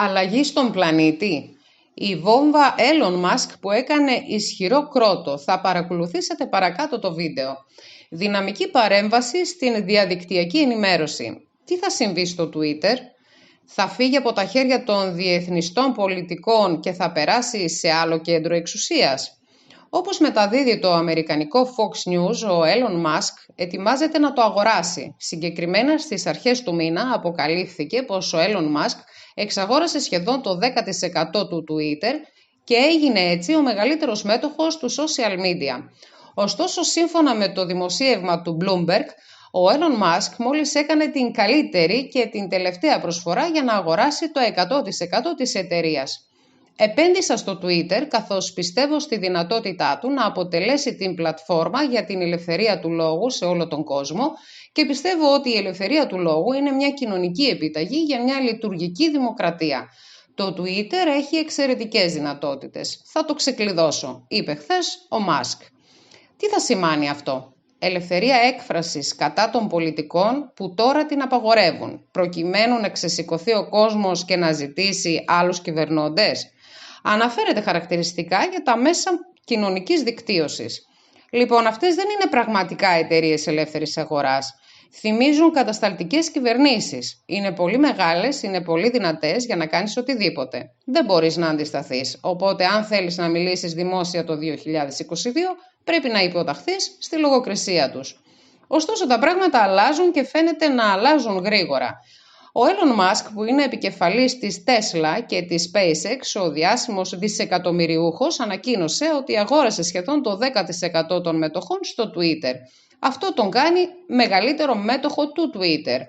Αλλαγη στον πλανήτη. Η βόμβα Ελον Μασκ που έκανε ισχυρό κρότο. Θα παρακολουθήσετε παρακάτω το βίντεο. Δυναμική παρέμβαση στην διαδικτυακή ενημέρωση. Τι θα συμβεί στο Twitter? Θα φύγει από τα χέρια των διεθνιστών πολιτικών και θα περάσει σε άλλο κέντρο εξουσίας? Όπως μεταδίδει το αμερικανικό Fox News, ο Ελον Μασκ ετοιμάζεται να το αγοράσει. Συγκεκριμένα στις αρχές του μήνα αποκαλύφθηκε πως ο Ελον Μασκ εξαγόρασε σχεδόν το 10% του Twitter και έγινε έτσι ο μεγαλύτερος μέτοχος του social media. Ωστόσο, σύμφωνα με το δημοσίευμα του Bloomberg, ο Ελον Μασκ μόλις έκανε την καλύτερη και την τελευταία προσφορά για να αγοράσει το 100% της εταιρείας. Επένδυσα στο Twitter καθώς πιστεύω στη δυνατότητά του να αποτελέσει την πλατφόρμα για την ελευθερία του λόγου σε όλο τον κόσμο και πιστεύω ότι η ελευθερία του λόγου είναι μια κοινωνική επιταγή για μια λειτουργική δημοκρατία. Το Twitter έχει εξαιρετικές δυνατότητες. Θα το ξεκλειδώσω, είπε χθες ο Μασκ. Τι θα σημάνει αυτό? Ελευθερία έκφρασης κατά των πολιτικών που τώρα την απαγορεύουν, προκειμένου να ξεσηκωθεί ο κόσμος και να ζητήσει άλλους κυβερνώντες. Αναφέρεται χαρακτηριστικά για τα μέσα κοινωνικής δικτύωσης. Λοιπόν, αυτές δεν είναι πραγματικά εταιρείες ελεύθερης αγοράς. Θυμίζουν κατασταλτικές κυβερνήσεις. Είναι πολύ μεγάλες, είναι πολύ δυνατές για να κάνεις οτιδήποτε. Δεν μπορείς να αντισταθείς. Οπότε, αν θέλεις να μιλήσεις δημόσια το 2022, πρέπει να υποταχθείς στη λογοκρισία τους. Ωστόσο, τα πράγματα αλλάζουν και φαίνεται να αλλάζουν γρήγορα. Ο Ελον Μασκ, που είναι επικεφαλής της Τέσλα και της SpaceX, ο διάσημος δισεκατομμυριούχος, ανακοίνωσε ότι αγόρασε σχεδόν το 10% των μετοχών στο Twitter. Αυτό τον κάνει μεγαλύτερο μέτοχο του Twitter.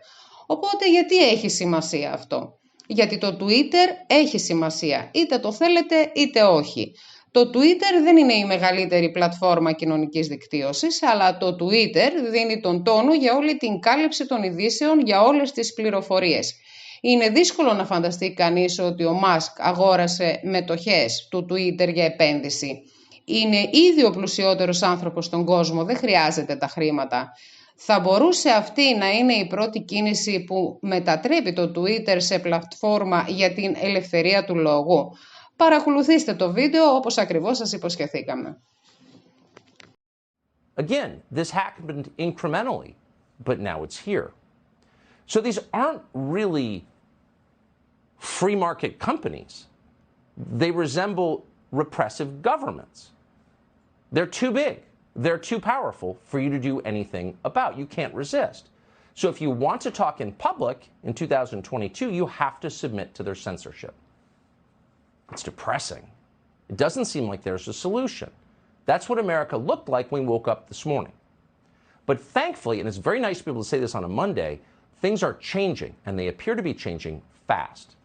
Οπότε γιατί έχει σημασία αυτό? Γιατί το Twitter έχει σημασία, είτε το θέλετε είτε όχι. Το Twitter δεν είναι η μεγαλύτερη πλατφόρμα κοινωνικής δικτύωσης, αλλά το Twitter δίνει τον τόνο για όλη την κάλυψη των ειδήσεων, για όλες τις πληροφορίες. Είναι δύσκολο να φανταστεί κανείς ότι ο Μασκ αγόρασε μετοχές του Twitter για επένδυση. Είναι ήδη ο πλουσιότερος άνθρωπος στον κόσμο, δεν χρειάζεται τα χρήματα. Θα μπορούσε αυτή να είναι η πρώτη κίνηση που μετατρέπει το Twitter σε πλατφόρμα για την ελευθερία του λόγου? Παρακολουθήστε το βίντεο όπως ακριβώς σας υποσχεθήκαμε. Again, this happened incrementally, but now it's here. So these aren't really free market companies. They resemble repressive governments. They're too big. They're too powerful for you to do anything about. You can't resist. So if you want to talk in public in 2022, you have to submit to their censorship. It's depressing. It doesn't seem like there's a solution. That's what America looked like when we woke up this morning. But thankfully, and it's very nice to be able to say this on a Monday, things are changing, and they appear to be changing fast.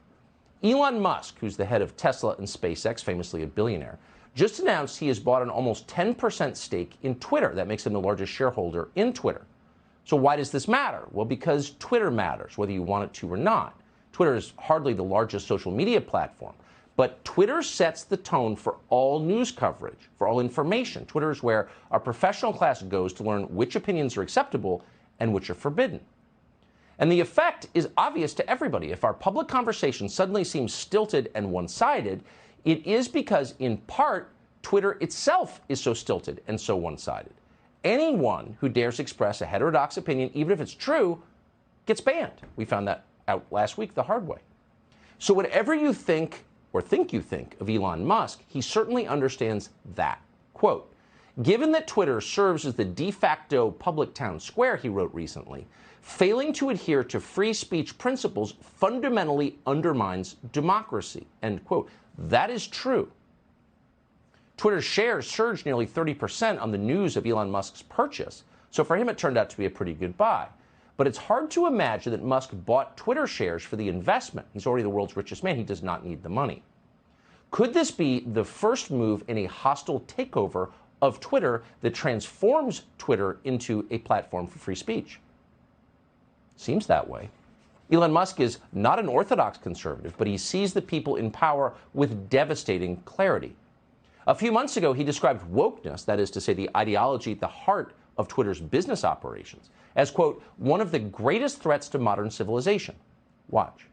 Elon Musk, who's the head of Tesla and SpaceX, famously a billionaire, just announced he has bought an almost 10% stake in Twitter. That makes him the largest shareholder in Twitter. So why does this matter? Well, because Twitter matters, whether you want it to or not. Twitter is hardly the largest social media platform. But Twitter sets the tone for all news coverage, for all information. Twitter is where our professional class goes to learn which opinions are acceptable and which are forbidden. And the effect is obvious to everybody. If our public conversation suddenly seems stilted and one-sided, it is because, in part, Twitter itself is so stilted and so one-sided. Anyone who dares express a heterodox opinion, even if it's true, gets banned. We found that out last week the hard way. So whatever you think you think of Elon Musk, he certainly understands that. Quote, given that Twitter serves as the de facto public town square, he wrote recently, failing to adhere to free speech principles fundamentally undermines democracy, end quote. That is true. Twitter's shares surged nearly 30% on the news of Elon Musk's purchase, so for him it turned out to be a pretty good buy. But it's hard to imagine that Musk bought Twitter shares for the investment. He's already the world's richest man. He does not need the money. Could this be the first move in a hostile takeover of Twitter that transforms Twitter into a platform for free speech? Seems that way. Elon Musk is not an orthodox conservative, but he sees the people in power with devastating clarity. A few months ago, he described wokeness, that is to say, the ideology at the heart of Twitter's business operations, as, quote, one of the greatest threats to modern civilization. Watch.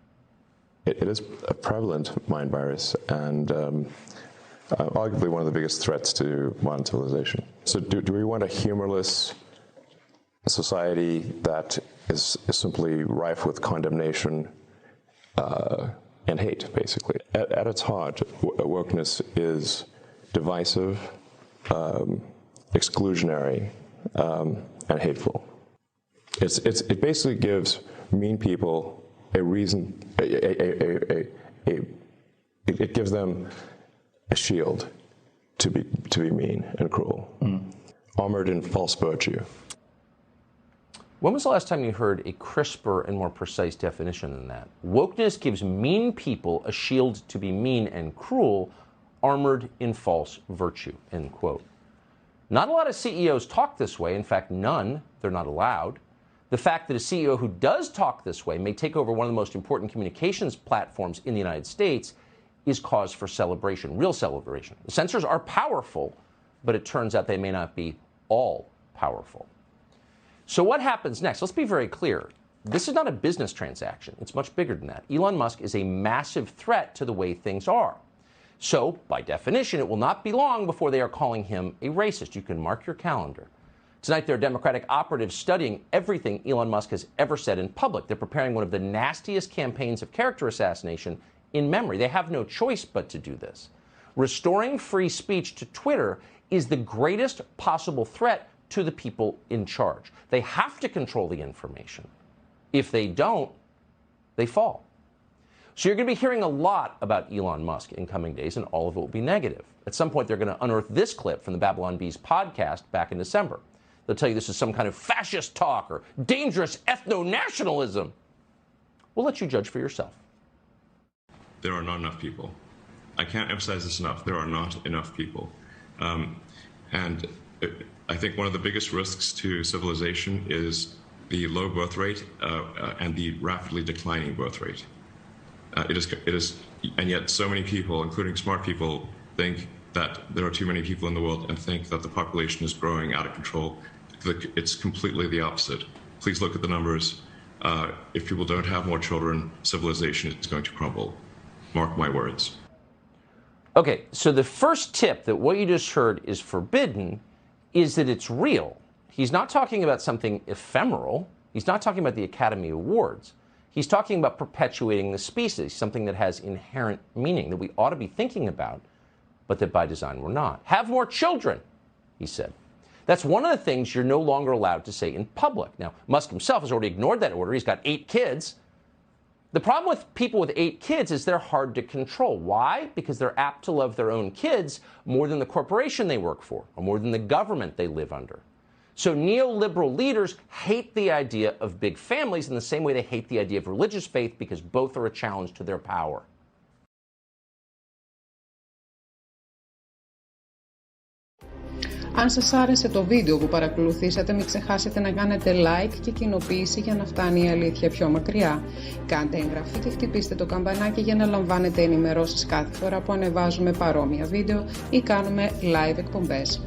It is a prevalent mind virus and arguably one of the biggest threats to modern civilization. So do we want a humorless society that is simply rife with condemnation and hate, basically? At its heart, wokeness is divisive, exclusionary, and hateful. It basically gives mean people a reason, it gives them a shield to be mean and cruel, armored in false virtue. When was the last time you heard a crisper and more precise definition than that? Wokeness gives mean people a shield to be mean and cruel, armored in false virtue, end quote. Not a lot of CEOs talk this way. In fact, none. They're not allowed. The fact that a CEO who does talk this way may take over one of the most important communications platforms in the United States is cause for celebration, real celebration. The censors are powerful, but it turns out they may not be all powerful. So what happens next? Let's be very clear. This is not a business transaction. It's much bigger than that. Elon Musk is a massive threat to the way things are. So, by definition, it will not be long before they are calling him a racist. You can mark your calendar. Tonight, there are Democratic operatives studying everything Elon Musk has ever said in public. They're preparing one of the nastiest campaigns of character assassination in memory. They have no choice but to do this. Restoring free speech to Twitter is the greatest possible threat to the people in charge. They have to control the information. If they don't, they fall. So you're going to be hearing a lot about Elon Musk in coming days, and all of it will be negative. At some point, they're going to unearth this clip from the Babylon Bees podcast back in December. They'll tell you this is some kind of fascist talk or dangerous ethno-nationalism. We'll let you judge for yourself. There are not enough people. I can't emphasize this enough. There are not enough people. And I think one of the biggest risks to civilization is the low birth rate and the rapidly declining birth rate. It is, and yet so many people, including smart people, think that there are too many people in the world and think that the population is growing out of control. It's completely the opposite. Please look at the numbers. If people don't have more children, civilization is going to crumble. Mark my words. Okay, so the first tip that what you just heard is forbidden is that it's real. He's not talking about something ephemeral. He's not talking about the Academy Awards. He's talking about perpetuating the species, something that has inherent meaning that we ought to be thinking about, but that by design we're not. Have more children, he said. That's one of the things you're no longer allowed to say in public. Now, Musk himself has already ignored that order. He's got 8 kids. The problem with people with 8 kids is they're hard to control. Why? Because they're apt to love their own kids more than the corporation they work for, or more than the government they live under. So neoliberal leaders hate the idea of big families in the same way they hate the idea of religious faith, because both are a challenge to their power. Αν σας άρεσε το βίντεο που παρακολουθήσατε, μην ξεχάσετε να κάνετε like και κοινοποίηση για να φτάνει η αλήθεια πιο μακριά. Κάντε εγγραφή και χτυπήστε το καμπανάκι για να λαμβάνετε ενημερώσεις κάθε φορά που ανεβάζουμε παρόμοια βίντεο ή κάνουμε live εκπομπές.